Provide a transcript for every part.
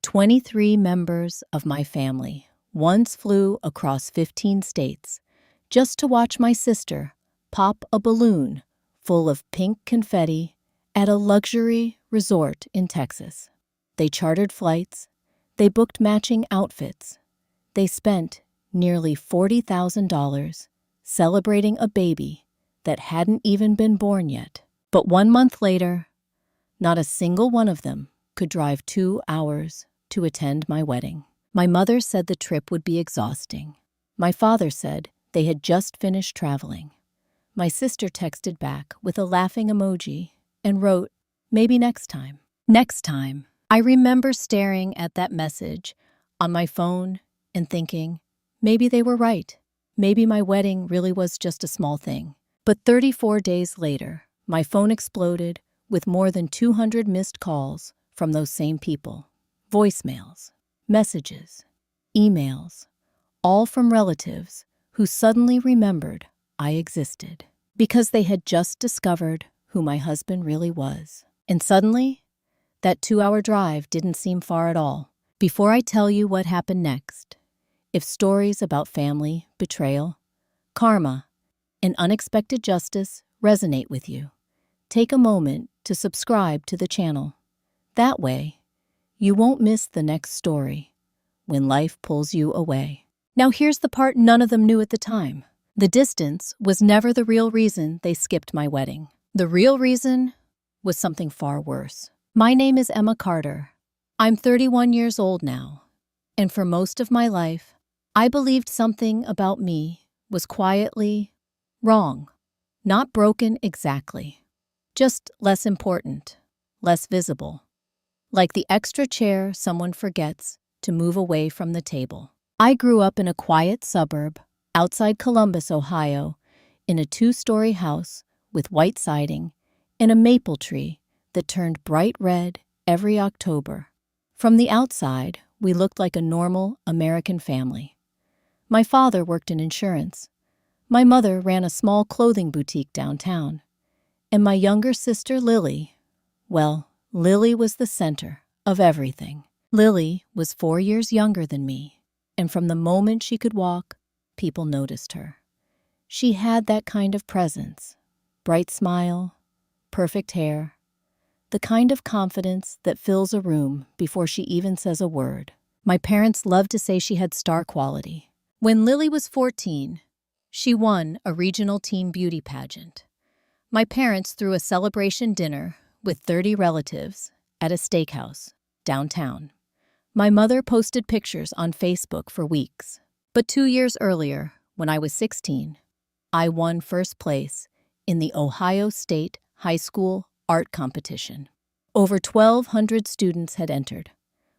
23 members of my family once flew across 15 states just to watch my sister pop a balloon full of pink confetti at a luxury resort in Texas. They chartered flights, they booked matching outfits, they spent nearly $40,000 celebrating a baby that hadn't even been born yet. But 1 month later, not a single one of them could drive 2 hours to attend my wedding. My mother said the trip would be exhausting. My father said they had just finished traveling. My sister texted back with a laughing emoji and wrote, "Maybe next time." Next time. I remember staring at that message on my phone and thinking, maybe they were right. Maybe my wedding really was just a small thing. But 34 days later, my phone exploded with more than 200 missed calls from those same people. Voicemails, messages, emails, all from relatives who suddenly remembered I existed because they had just discovered who my husband really was. And suddenly, that 2-hour drive didn't seem far at all. Before I tell you what happened next, if stories about family, betrayal, karma, and unexpected justice resonate with you, take a moment to subscribe to the channel. That way, you won't miss the next story when life pulls you away. Now here's the part none of them knew at the time. The distance was never the real reason they skipped my wedding. The real reason was something far worse. My name is Emma Carter. I'm 31 years old now, and for most of my life, I believed something about me was quietly wrong. Not broken exactly, just less important, less visible. Like the extra chair someone forgets to move away from the table. I grew up in a quiet suburb outside Columbus, Ohio, in a 2-story house with white siding and a maple tree that turned bright red every October. From the outside, we looked like a normal American family. My father worked in insurance. My mother ran a small clothing boutique downtown. And my younger sister, Lily, well, Lily was the center of everything. Lily was 4 years younger than me, and from the moment she could walk, people noticed her. She had that kind of presence, bright smile, perfect hair, the kind of confidence that fills a room before she even says a word. My parents loved to say she had star quality. When Lily was 14, she won a regional teen beauty pageant. My parents threw a celebration dinner with 30 relatives at a steakhouse downtown. My mother posted pictures on Facebook for weeks. But 2 years earlier, when I was 16, I won first place in the Ohio State High School art competition. Over 1,200 students had entered.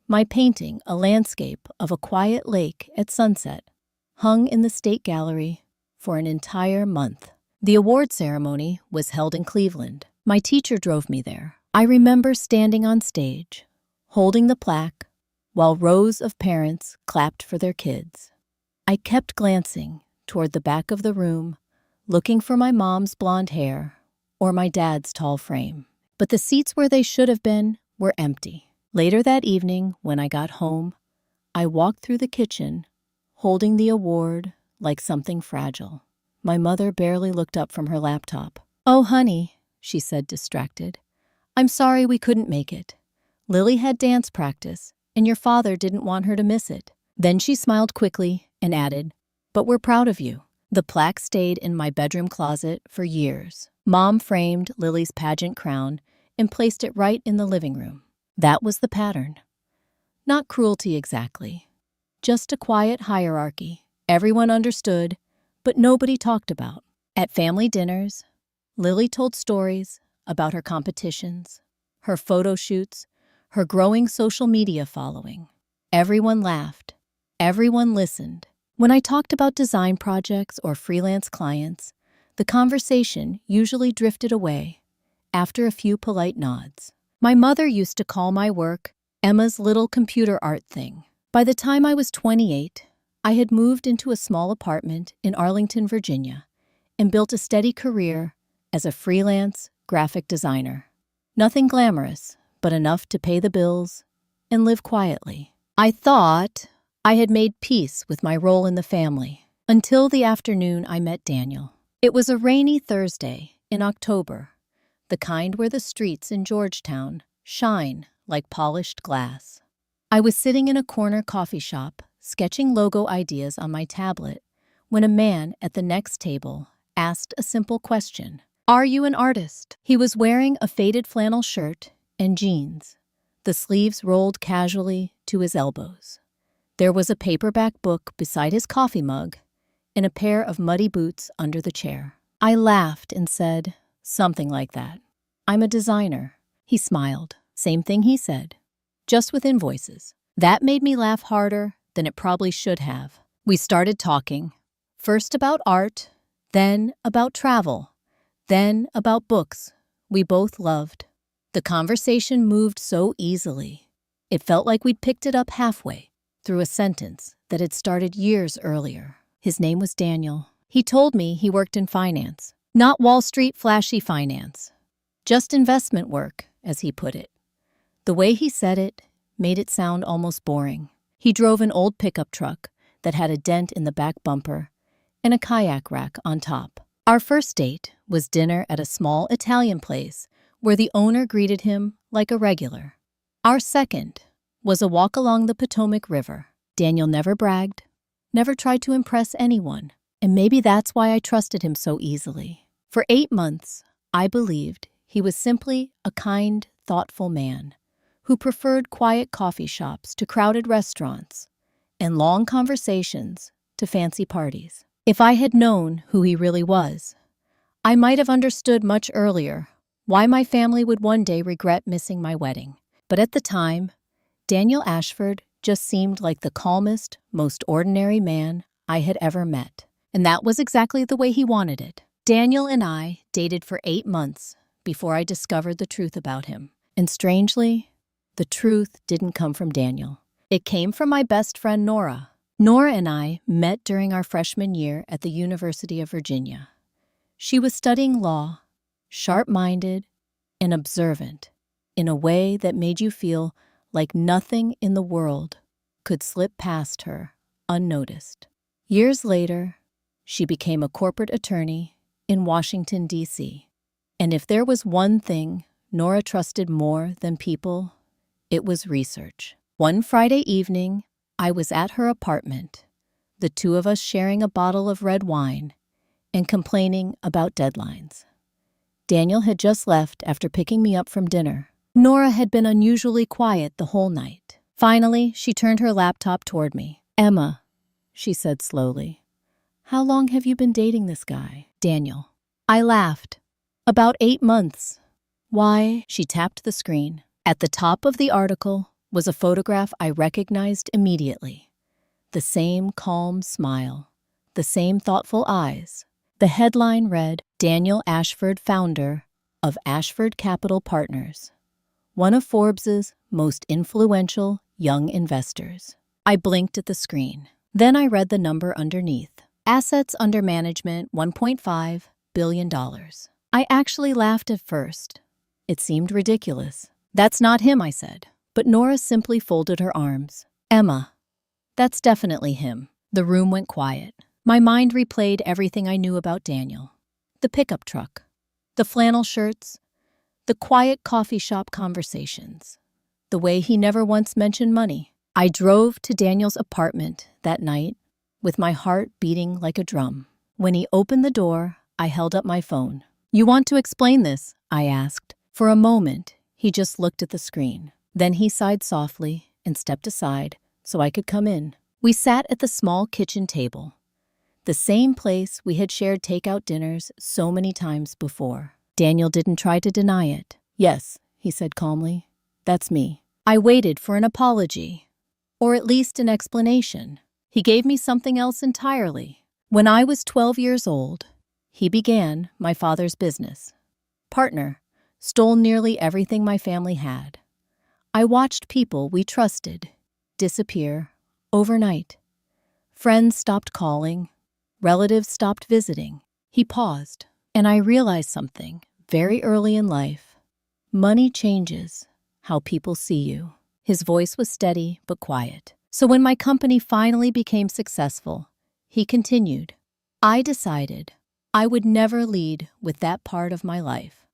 My painting, a landscape of a quiet lake at sunset, hung in the State Gallery for an entire month. The award ceremony was held in Cleveland. My teacher drove me there. I remember standing on stage, holding the plaque, while rows of parents clapped for their kids. I kept glancing toward the back of the room, looking for my mom's blonde hair or my dad's tall frame. But the seats where they should have been were empty. Later that evening, when I got home, I walked through the kitchen, holding the award like something fragile. My mother barely looked up from her laptop. "Oh, honey," she said, distracted. "I'm sorry we couldn't make it. Lily had dance practice, and your father didn't want her to miss it." Then she smiled quickly and added, "But we're proud of you." The plaque stayed in my bedroom closet for years. Mom framed Lily's pageant crown and placed it right in the living room. That was the pattern. Not cruelty exactly, just a quiet hierarchy. Everyone understood, but nobody talked about. At family dinners, Lily told stories about her competitions, her photo shoots, her growing social media following. Everyone laughed. Everyone listened. When I talked about design projects or freelance clients, the conversation usually drifted away after a few polite nods. My mother used to call my work Emma's little computer art thing. By the time I was 28, I had moved into a small apartment in Arlington, Virginia, and built a steady career as a freelance graphic designer. Nothing glamorous, but enough to pay the bills and live quietly. I thought I had made peace with my role in the family until the afternoon I met Daniel. It was a rainy Thursday in October, the kind where the streets in Georgetown shine like polished glass. I was sitting in a corner coffee shop, sketching logo ideas on my tablet, when a man at the next table asked a simple question. "Are you an artist?" He was wearing a faded flannel shirt and jeans, the sleeves rolled casually to his elbows. There was a paperback book beside his coffee mug and a pair of muddy boots under the chair. I laughed and said something like that. "I'm a designer." He smiled. Same thing he said, just with invoices. That made me laugh harder than it probably should have. We started talking, first about art, then about travel, then about books we both loved. The conversation moved so easily. It felt like we'd picked it up halfway through a sentence that had started years earlier. His name was Daniel. He told me he worked in finance. Not Wall Street flashy finance, just investment work, as he put it. The way he said it made it sound almost boring. He drove an old pickup truck that had a dent in the back bumper and a kayak rack on top. Our first date was dinner at a small Italian place where the owner greeted him like a regular. Our second was a walk along the Potomac River. Daniel never bragged, never tried to impress anyone, and maybe that's why I trusted him so easily. For 8 months, I believed he was simply a kind, thoughtful man who preferred quiet coffee shops to crowded restaurants and long conversations to fancy parties. If I had known who he really was, I might have understood much earlier why my family would one day regret missing my wedding. But at the time, Daniel Ashford just seemed like the calmest, most ordinary man I had ever met. And that was exactly the way he wanted it. Daniel and I dated for 8 months before I discovered the truth about him. And strangely, the truth didn't come from Daniel. It came from my best friend, Nora. Nora and I met during our freshman year at the University of Virginia. She was studying law, sharp-minded and observant in a way that made you feel like nothing in the world could slip past her unnoticed. Years later, she became a corporate attorney in Washington, D.C. And if there was one thing Nora trusted more than people, it was research. One Friday evening, I was at her apartment, the two of us sharing a bottle of red wine and complaining about deadlines. Daniel had just left after picking me up from dinner. Nora had been unusually quiet the whole night. Finally, she turned her laptop toward me. "Emma," she said slowly, "how long have you been dating this guy?" "Daniel." I laughed. "About 8 months. Why?" She tapped the screen. At the top of the article was a photograph I recognized immediately. The same calm smile, the same thoughtful eyes. The headline read, "Daniel Ashford, founder of Ashford Capital Partners, one of Forbes's most influential young investors." I blinked at the screen. Then I read the number underneath. Assets under management, $1.5 billion. I actually laughed at first. It seemed ridiculous. "That's not him," I said. But Nora simply folded her arms. "Emma, that's definitely him." The room went quiet. My mind replayed everything I knew about Daniel. The pickup truck, the flannel shirts, the quiet coffee shop conversations, the way he never once mentioned money. I drove to Daniel's apartment that night with my heart beating like a drum. When he opened the door, I held up my phone. "You want to explain this?" I asked. For a moment, he just looked at the screen. Then he sighed softly and stepped aside so I could come in. We sat at the small kitchen table, the same place we had shared takeout dinners so many times before. Daniel didn't try to deny it. "Yes," he said calmly, "that's me." I waited for an apology, or at least an explanation. He gave me something else entirely. When I was 12 years old, he began my father's business. Partner, stole nearly everything my family had. I watched people we trusted disappear overnight. Friends stopped calling. Relatives stopped visiting. He paused, and I realized something very early in life. Money changes how people see you. His voice was steady but quiet. So when my company finally became successful, he continued, I decided I would never lead with that part of my life.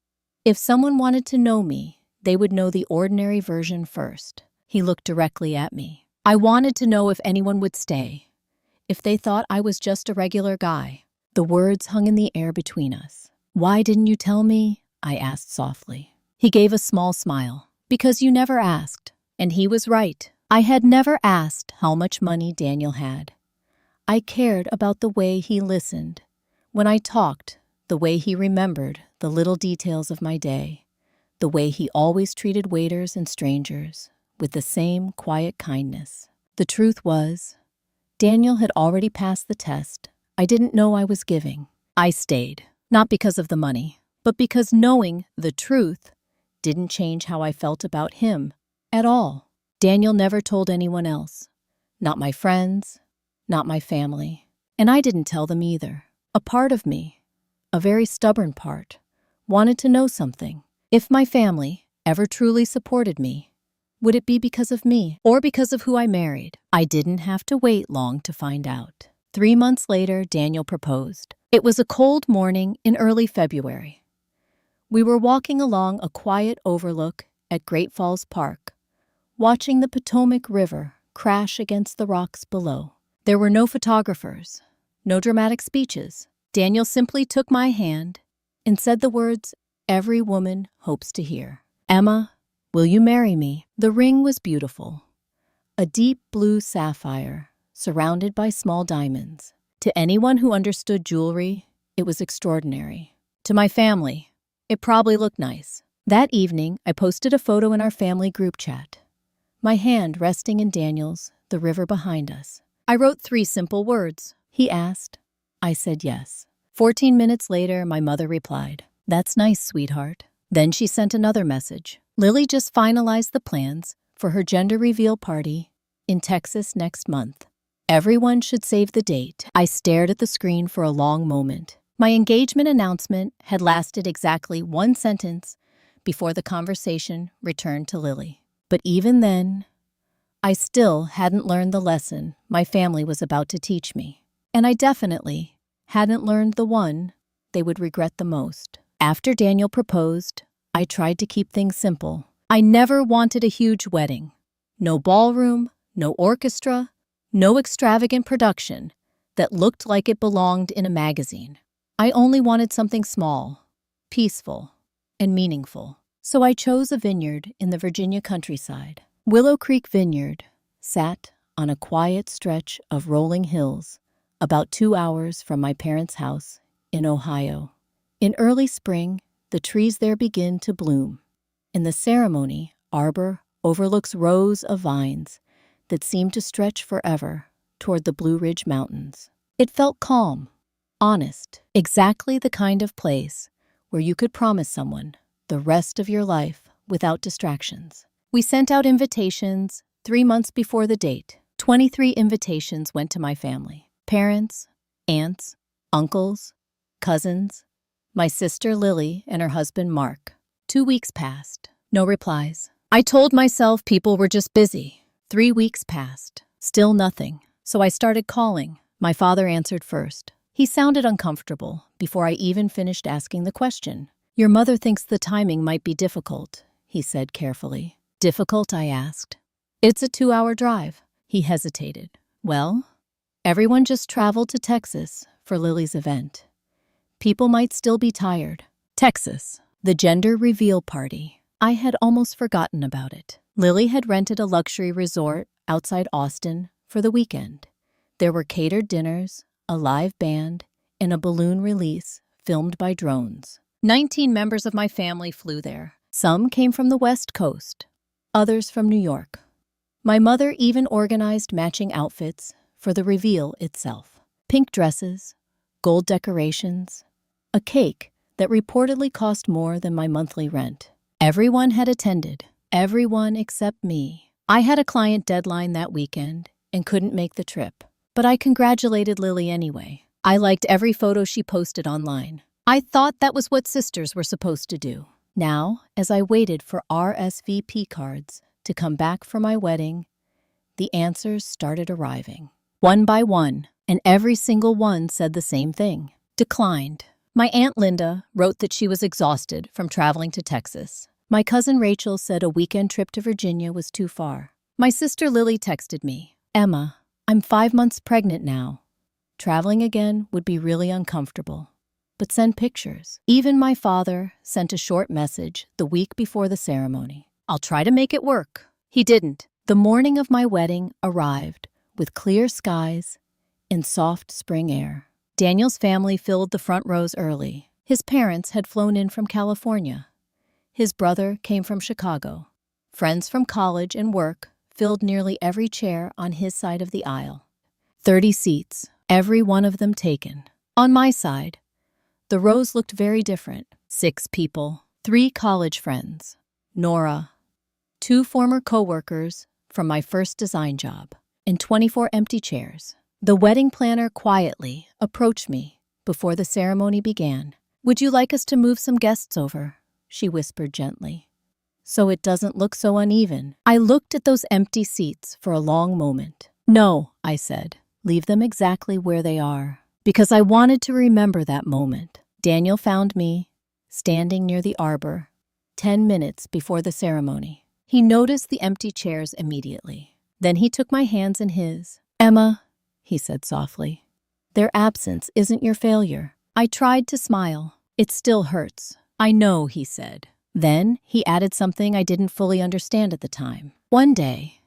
If someone wanted to know me, they would know the ordinary version first. He looked directly at me. I wanted to know if anyone would stay, if they thought I was just a regular guy. The words hung in the air between us. Why didn't you tell me? I asked softly. He gave a small smile. Because you never asked. And he was right. I had never asked how much money Daniel had. I cared about the way he listened. When I talked, the way he remembered the little details of my day, the way he always treated waiters and strangers with the same quiet kindness. The truth was, Daniel had already passed the test I didn't know I was giving. I stayed, not because of the money, but because knowing the truth didn't change how I felt about him at all. Daniel never told anyone else, not my friends, not my family, and I didn't tell them either. A part of me, a very stubborn part, wanted to know something. If my family ever truly supported me, would it be because of me or because of who I married? I didn't have to wait long to find out. 3 months later, Daniel proposed. It was a cold morning in early February. We were walking along a quiet overlook at Great Falls Park, watching the Potomac River crash against the rocks below. There were no photographers, no dramatic speeches. Daniel simply took my hand and said the words every woman hopes to hear. Emma, will you marry me? The ring was beautiful, a deep blue sapphire surrounded by small diamonds. To anyone who understood jewelry, it was extraordinary. To my family, it probably looked nice. That evening, I posted a photo in our family group chat, my hand resting in Daniel's, the river behind us. I wrote 3 simple words. He asked. I said yes. 14 minutes later, my mother replied, That's nice, sweetheart. Then she sent another message. Lily just finalized the plans for her gender reveal party in Texas next month. Everyone should save the date. I stared at the screen for a long moment. My engagement announcement had lasted exactly 1 sentence before the conversation returned to Lily. But even then, I still hadn't learned the lesson my family was about to teach me. And I definitely hadn't learned the one they would regret the most. After Daniel proposed, I tried to keep things simple. I never wanted a huge wedding. No ballroom, no orchestra, no extravagant production that looked like it belonged in a magazine. I only wanted something small, peaceful, and meaningful. So I chose a vineyard in the Virginia countryside. Willow Creek Vineyard sat on a quiet stretch of rolling hills about 2 hours from my parents' house in Ohio. In early spring, the trees there begin to bloom. In the ceremony, arbor overlooks rows of vines that seem to stretch forever toward the Blue Ridge Mountains. It felt calm, honest, exactly the kind of place where you could promise someone the rest of your life without distractions. We sent out invitations 3 months before the date. 23 invitations went to my family. Parents, aunts, uncles, cousins, my sister Lily and her husband Mark. 2 weeks passed. No replies. I told myself people were just busy. 3 weeks passed. Still nothing. So I started calling. My father answered first. He sounded uncomfortable before I even finished asking the question. Your mother thinks the timing might be difficult, he said carefully. Difficult, I asked. It's a 2-hour drive. He hesitated. Well, everyone just traveled to Texas for Lily's event. People might still be tired. Texas, the gender reveal party. I had almost forgotten about it. Lily had rented a luxury resort outside Austin for the weekend. There were catered dinners, a live band, and a balloon release filmed by drones. 19 members of my family flew there. Some came from the West Coast, others from New York. My mother even organized matching outfits for the reveal itself. Pink dresses, gold decorations, a cake that reportedly cost more than my monthly rent. Everyone had attended, everyone except me. I had a client deadline that weekend and couldn't make the trip, but I congratulated Lily anyway. I liked every photo she posted online. I thought that was what sisters were supposed to do. Now, as I waited for RSVP cards to come back for my wedding, the answers started arriving. One by one, and every single one said the same thing. Declined. My Aunt Linda wrote that she was exhausted from traveling to Texas. My cousin Rachel said a weekend trip to Virginia was too far. My sister Lily texted me, "Emma, I'm 5 months pregnant now. Traveling again would be really uncomfortable. But send pictures." Even my father sent a short message the week before the ceremony. "I'll try to make it work." He didn't. The morning of my wedding arrived with clear skies and soft spring air. Daniel's family filled the front rows early. His parents had flown in from California. His brother came from Chicago. Friends from college and work filled nearly every chair on his side of the aisle. 30 seats, every one of them taken. On my side, the rows looked very different. 6 people, 3 college friends, Nora, 2 former co-workers from my first design job, and 24 empty chairs. The wedding planner quietly approached me before the ceremony began. "Would you like us to move some guests over?" she whispered gently, "so it doesn't look so uneven." I looked at those empty seats for a long moment. "No," I said, "leave them exactly where they are," because I wanted to remember that moment. Daniel found me standing near the arbor 10 minutes before the ceremony. He noticed the empty chairs immediately. Then he took my hands in his. "Emma," he said softly, "their absence isn't your failure." I tried to smile. "It still hurts." "I know," he said. Then he added something I didn't fully understand at the time. "One day,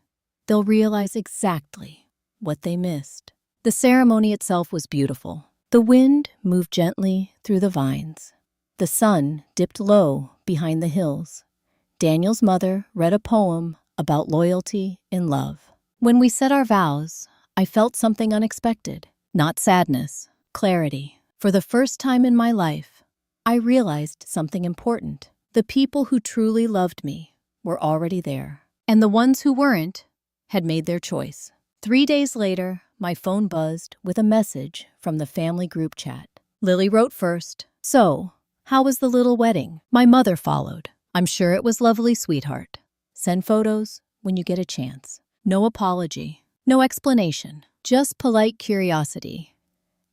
they'll realize exactly what they missed." The ceremony itself was beautiful. The wind moved gently through the vines. The sun dipped low behind the hills. Daniel's mother read a poem about loyalty and love. When we said our vows, I felt something unexpected. Not sadness, clarity. For the first time in my life, I realized something important. The people who truly loved me were already there, and the ones who weren't had made their choice. 3 days later, my phone buzzed with a message from the family group chat. Lily wrote first, "So, how was the little wedding?" My mother followed. "I'm sure it was lovely, sweetheart. Send photos when you get a chance." No apology, no explanation, just polite curiosity,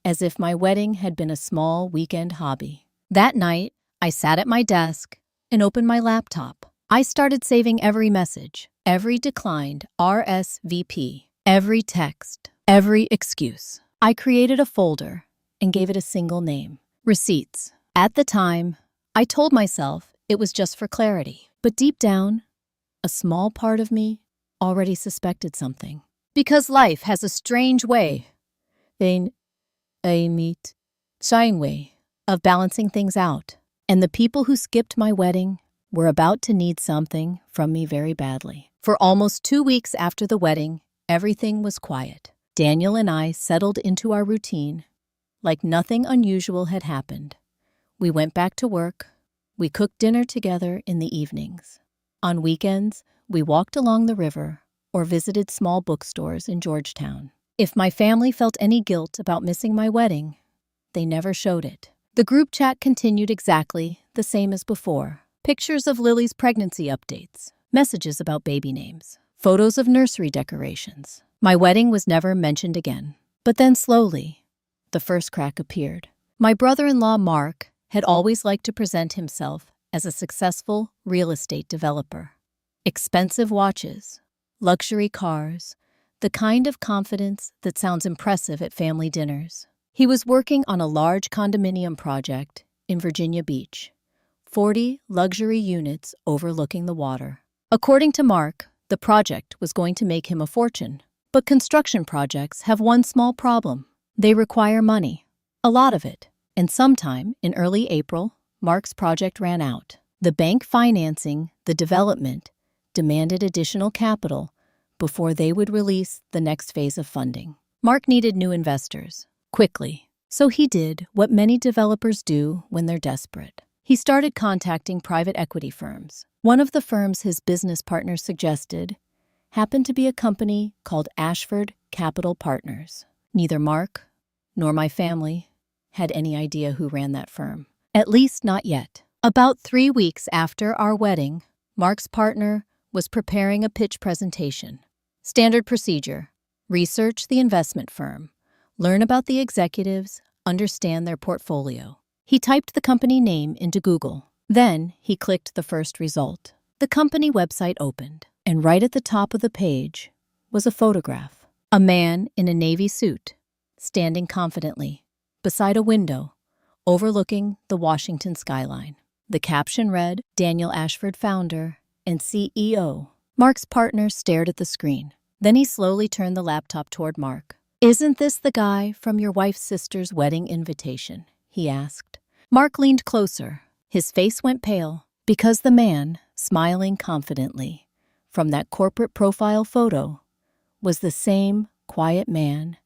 as if my wedding had been a small weekend hobby. That night, I sat at my desk and opened my laptop. I started saving every message, every declined RSVP, every text, every excuse. I created a folder and gave it a single name, Receipts. At the time, I told myself it was just for clarity. But deep down, a small part of me already suspected something. Because life has a strange way, trying way, of balancing things out. And the people who skipped my wedding were about to need something from me very badly. For almost 2 weeks after the wedding, everything was quiet. Daniel and I settled into our routine like nothing unusual had happened. We went back to work. We cooked dinner together in the evenings. On weekends, we walked along the river or visited small bookstores in Georgetown. If my family felt any guilt about missing my wedding, they never showed it. The group chat continued exactly the same as before. Pictures of Lily's pregnancy updates, messages about baby names, photos of nursery decorations. My wedding was never mentioned again. But then slowly, the first crack appeared. My brother-in-law, Mark, had always liked to present himself as a successful real estate developer. Expensive watches, luxury cars, the kind of confidence that sounds impressive at family dinners. He was working on a large condominium project in Virginia Beach, 40 luxury units overlooking the water. According to Mark, the project was going to make him a fortune. But construction projects have one small problem. They require money, a lot of it. And sometime in early April, Mark's project ran out. The bank financing the development demanded additional capital before they would release the next phase of funding. Mark needed new investors, quickly. So he did what many developers do when they're desperate. He started contacting private equity firms. One of the firms his business partners suggested happened to be a company called Ashford Capital Partners. Neither Mark nor my family had any idea who ran that firm. At least not yet. About 3 weeks after our wedding, Mark's partner was preparing a pitch presentation. Standard procedure: research the investment firm, learn about the executives, understand their portfolio. He typed the company name into Google. Then he clicked the first result. The company website opened, and right at the top of the page was a photograph. A man in a navy suit, standing confidently beside a window overlooking the Washington skyline. The caption read, "Daniel Ashford, founder and CEO." Mark's partner stared at the screen. Then he slowly turned the laptop toward Mark. "Isn't this the guy from your wife's sister's wedding invitation?" he asked. Mark leaned closer. His face went pale because the man, smiling confidently from that corporate profile photo, was the same quiet man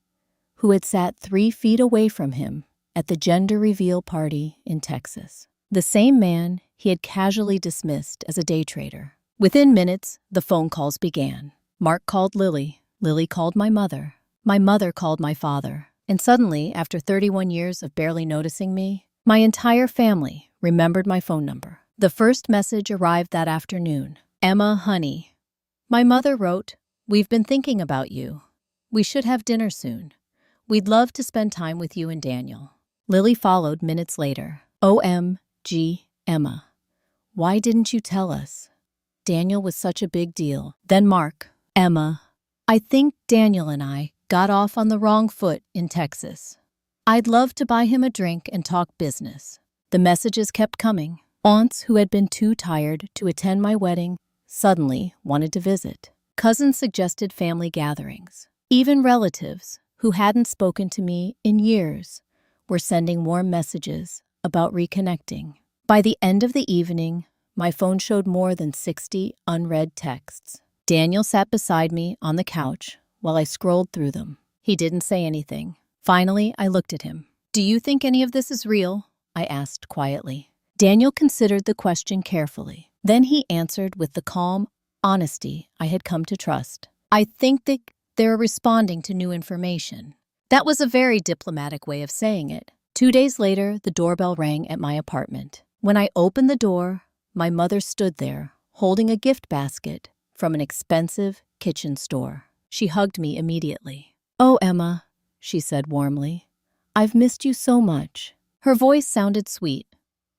who had sat 3 feet away from him at the gender reveal party in Texas. The same man he had casually dismissed as a day trader. Within minutes, the phone calls began. Mark called Lily. Lily called my mother. My mother called my father. And suddenly, after 31 years of barely noticing me, my entire family remembered my phone number. The first message arrived that afternoon. "Emma, honey." My mother wrote, "We've been thinking about you. We should have dinner soon. We'd love to spend time with you and Daniel." Lily followed minutes later. "OMG, Emma. Why didn't you tell us? Daniel was such a big deal." Then Mark, "Emma, I think Daniel and I got off on the wrong foot in Texas. I'd love to buy him a drink and talk business." The messages kept coming. Aunts who had been too tired to attend my wedding suddenly wanted to visit. Cousins suggested family gatherings. Even relatives who hadn't spoken to me in years were sending warm messages about reconnecting. By the end of the evening, my phone showed more than 60 unread texts. Daniel sat beside me on the couch while I scrolled through them. He didn't say anything. Finally, I looked at him. "Do you think any of this is real?" I asked quietly. Daniel considered the question carefully. Then he answered with the calm honesty I had come to trust. "I think that they're responding to new information." That was a very diplomatic way of saying it. 2 days later, the doorbell rang at my apartment. When I opened the door, my mother stood there, holding a gift basket from an expensive kitchen store. She hugged me immediately. "Oh, Emma," she said warmly, "I've missed you so much." Her voice sounded sweet,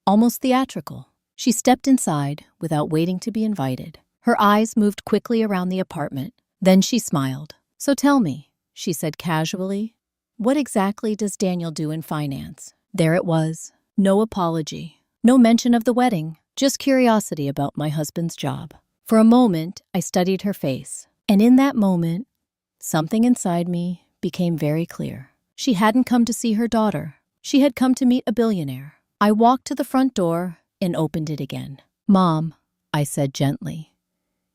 almost theatrical. She stepped inside without waiting to be invited. Her eyes moved quickly around the apartment. Then she smiled. "So tell me," she said casually, "what exactly does Daniel do in finance?" There it was. No apology. No mention of the wedding. Just curiosity about my husband's job. For a moment, I studied her face. And in that moment, something inside me became very clear. She hadn't come to see her daughter. She had come to meet a billionaire. I walked to the front door and opened it again. "Mom," I said gently,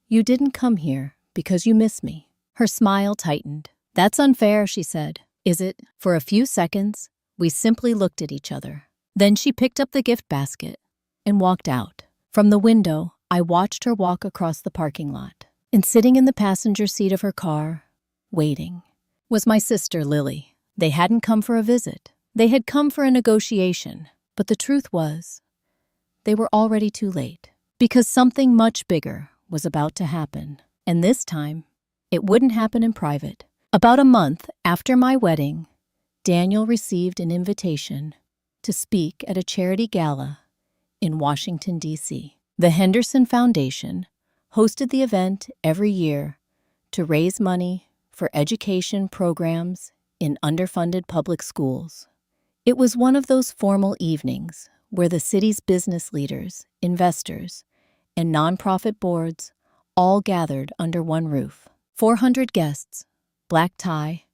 "you didn't come here because you miss me." Her smile tightened. "That's unfair," she said. "Is it?" For a few seconds, we simply looked at each other. Then she picked up the gift basket and walked out. From the window, I watched her walk across the parking lot. And sitting in the passenger seat of her car, waiting, was my sister Lily. They hadn't come for a visit. They had come for a negotiation. But the truth was, they were already too late. Because something much bigger was about to happen. And this time, it wouldn't happen in private. About a month after my wedding, Daniel received an invitation to speak at a charity gala in Washington, D.C. The Henderson Foundation hosted the event every year to raise money for education programs in underfunded public schools. It was one of those formal evenings where the city's business leaders, investors, and nonprofit boards all gathered under one roof. 400 guests, black tie,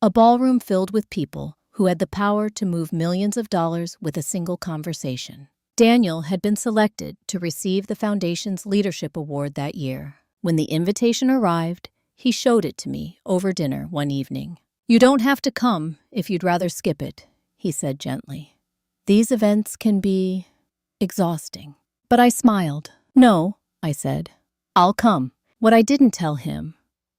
a ballroom filled with people who had the power to move millions of dollars with a single conversation. Daniel had been selected to receive the foundation's leadership award that year. When the invitation arrived, he showed it to me over dinner one evening. "You don't have to come if you'd rather skip it," he said gently. "These events can be exhausting." But I smiled. "No," I said, "I'll come." What I didn't tell him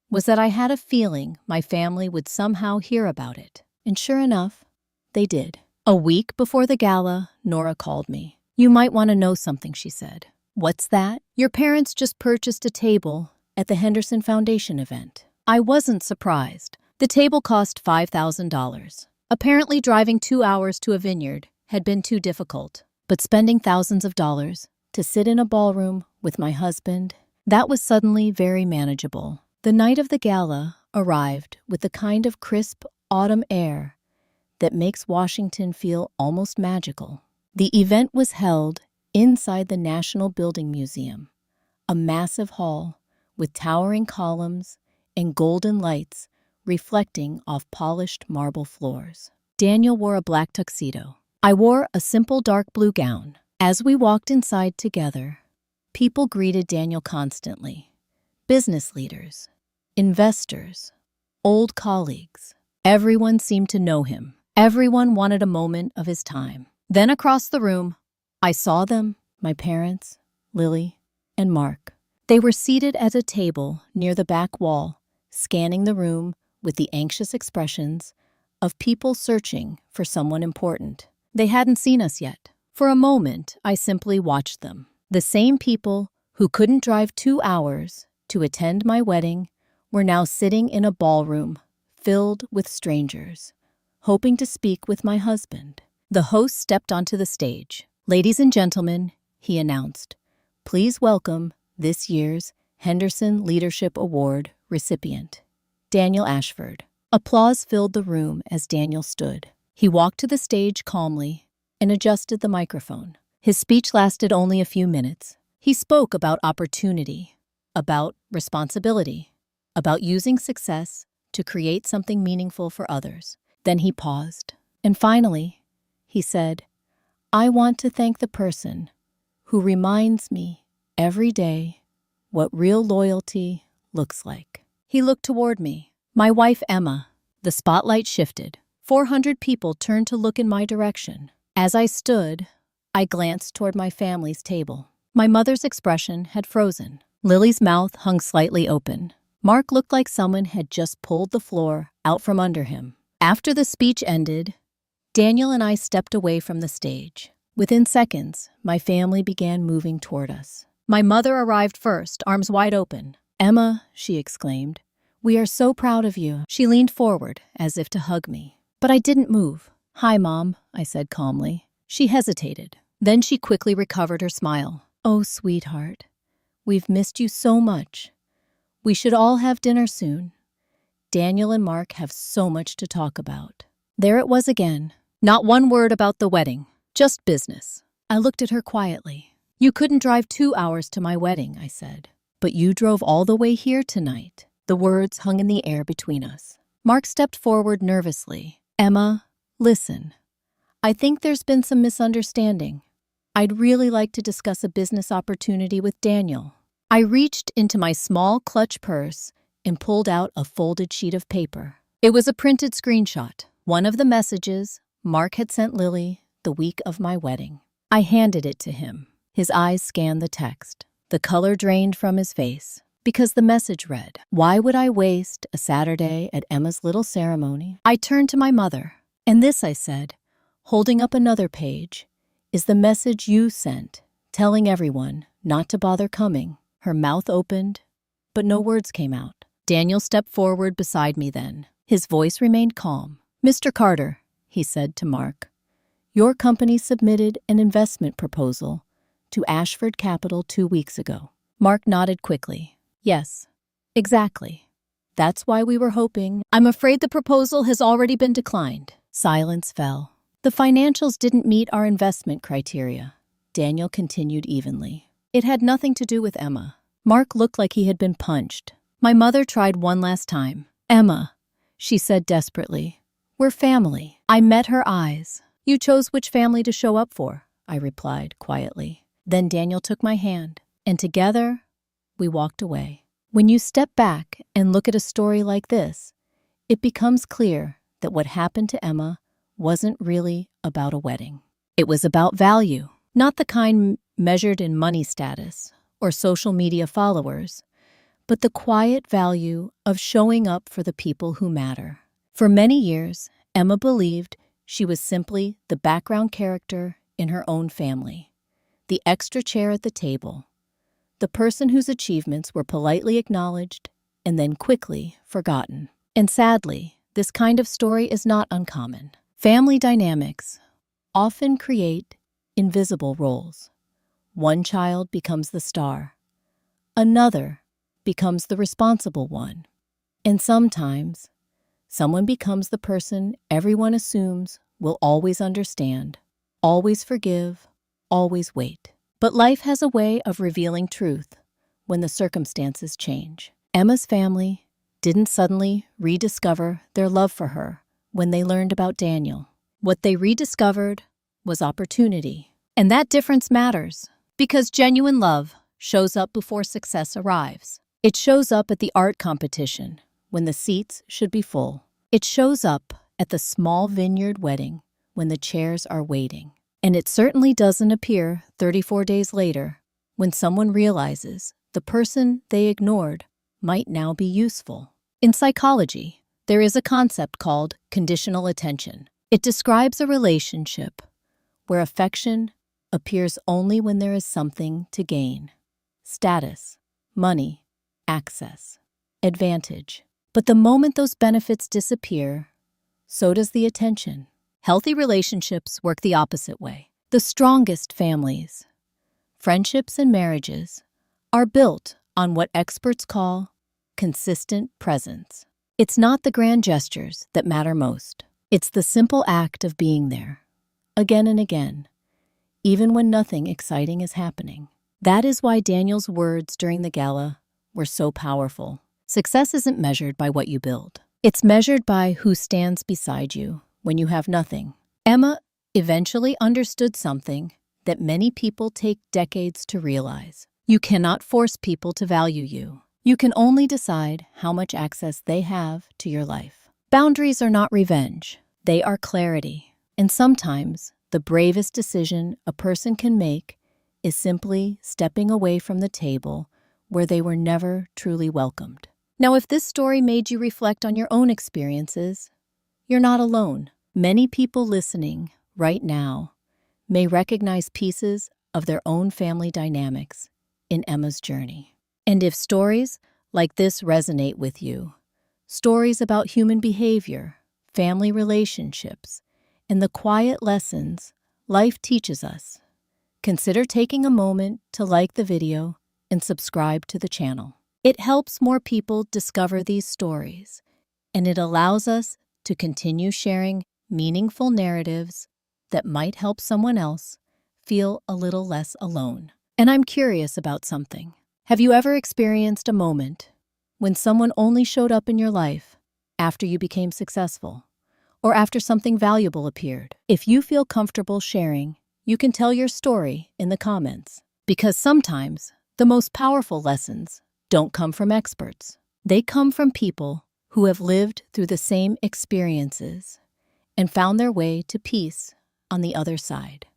was that I had a feeling my family would somehow hear about it. And sure enough, they did. A week before the gala, Nora called me. "You might want to know something," she said. "What's that?" "Your parents just purchased a table at the Henderson Foundation event." I wasn't surprised. The table cost $5,000. Apparently driving 2 hours to a vineyard had been too difficult. But spending thousands of dollars to sit in a ballroom with my husband, that was suddenly very manageable. The night of the gala arrived with the kind of crisp autumn air that makes Washington feel almost magical. The event was held inside the National Building Museum, a massive hall with towering columns and golden lights reflecting off polished marble floors. Daniel wore a black tuxedo. I wore a simple dark blue gown. As we walked inside together, people greeted Daniel constantly. Business leaders, investors, old colleagues. Everyone seemed to know him. Everyone wanted a moment of his time. Then across the room, I saw them, my parents, Lily, and Mark. They were seated at a table near the back wall, scanning the room with the anxious expressions of people searching for someone important. They hadn't seen us yet. For a moment, I simply watched them. The same people who couldn't drive 2 hours to attend my wedding were now sitting in a ballroom filled with strangers, hoping to speak with my husband. The host stepped onto the stage. "Ladies and gentlemen," he announced, "please welcome this year's Henderson Leadership Award recipient, Daniel Ashford." Applause filled the room as Daniel stood. He walked to the stage calmly and adjusted the microphone. His speech lasted only a few minutes. He spoke about opportunity, about responsibility, about using success to create something meaningful for others. Then he paused, and finally, he said, "I want to thank the person who reminds me every day what real loyalty looks like." He looked toward me. My wife, Emma. The spotlight shifted. 400 people turned to look in my direction. As I stood, I glanced toward my family's table. My mother's expression had frozen. Lily's mouth hung slightly open. Mark looked like someone had just pulled the floor out from under him. After the speech ended, Daniel and I stepped away from the stage. Within seconds, my family began moving toward us. My mother arrived first, arms wide open. "Emma," she exclaimed, "we are so proud of you." She leaned forward as if to hug me. But I didn't move. "Hi, Mom," I said calmly. She hesitated. Then she quickly recovered her smile. "Oh, sweetheart, we've missed you so much. We should all have dinner soon. Daniel and Mark have so much to talk about." There it was again. Not one word about the wedding, just business. I looked at her quietly. "You couldn't drive 2 hours to my wedding," I said. "But you drove all the way here tonight." The words hung in the air between us. Mark stepped forward nervously. "Emma, listen. I think there's been some misunderstanding. I'd really like to discuss a business opportunity with Daniel." I reached into my small clutch purse and pulled out a folded sheet of paper. It was a printed screenshot, one of the messages Mark had sent Lily the week of my wedding. I handed it to him. His eyes scanned the text. The color drained from his face. Because the message read, "Why would I waste a Saturday at Emma's little ceremony?" I turned to my mother. "And this," I said, holding up another page, "is the message you sent, telling everyone not to bother coming." Her mouth opened, but no words came out. Daniel stepped forward beside me then. His voice remained calm. "Mr. Carter," he said to Mark, "your company submitted an investment proposal to Ashford Capital 2 weeks ago." Mark nodded quickly. "Yes, exactly. That's why we were hoping." "I'm afraid the proposal has already been declined." Silence fell. "The financials didn't meet our investment criteria," Daniel continued evenly. "It had nothing to do with Emma." Mark looked like he had been punched. My mother tried one last time. "Emma," she said desperately, "we're family." I met her eyes. "You chose which family to show up for," I replied quietly. Then Daniel took my hand, and together we walked away. When you step back and look at a story like this, it becomes clear that what happened to Emma wasn't really about a wedding. It was about value, not the kind measured in money status or social media followers, but the quiet value of showing up for the people who matter. For many years, Emma believed she was simply the background character in her own family, the extra chair at the table, the person whose achievements were politely acknowledged and then quickly forgotten. And sadly, this kind of story is not uncommon. Family dynamics often create invisible roles. One child becomes the star, another becomes the responsible one, and sometimes someone becomes the person everyone assumes will always understand, always forgive, always wait. But life has a way of revealing truth when the circumstances change. Emma's family didn't suddenly rediscover their love for her when they learned about Daniel. What they rediscovered was opportunity. And that difference matters, because genuine love shows up before success arrives. It shows up at the art competition when the seats should be full. It shows up at the small vineyard wedding when the chairs are waiting. And it certainly doesn't appear 34 days later when someone realizes the person they ignored might now be useful. In psychology, there is a concept called conditional attention. It describes a relationship where affection appears only when there is something to gain: status, money, access, advantage. But the moment those benefits disappear, so does the attention. Healthy relationships work the opposite way. The strongest families, friendships, and marriages are built on what experts call consistent presence. It's not the grand gestures that matter most. It's the simple act of being there, again and again, even when nothing exciting is happening. That is why Daniel's words during the gala were so powerful. Success isn't measured by what you build. It's measured by who stands beside you when you have nothing. Emma eventually understood something that many people take decades to realize. You cannot force people to value you. You can only decide how much access they have to your life. Boundaries are not revenge. They are clarity. And sometimes the bravest decision a person can make is simply stepping away from the table where they were never truly welcomed. Now, if this story made you reflect on your own experiences, you're not alone. Many people listening right now may recognize pieces of their own family dynamics in Emma's journey. And if stories like this resonate with you, stories about human behavior, family relationships, and the quiet lessons life teaches us, consider taking a moment to like the video and subscribe to the channel. It helps more people discover these stories, and it allows us to continue sharing meaningful narratives that might help someone else feel a little less alone. And I'm curious about something. Have you ever experienced a moment when someone only showed up in your life after you became successful, or after something valuable appeared? If you feel comfortable sharing, you can tell your story in the comments, because sometimes the most powerful lessons don't come from experts. They come from people who have lived through the same experiences and found their way to peace on the other side.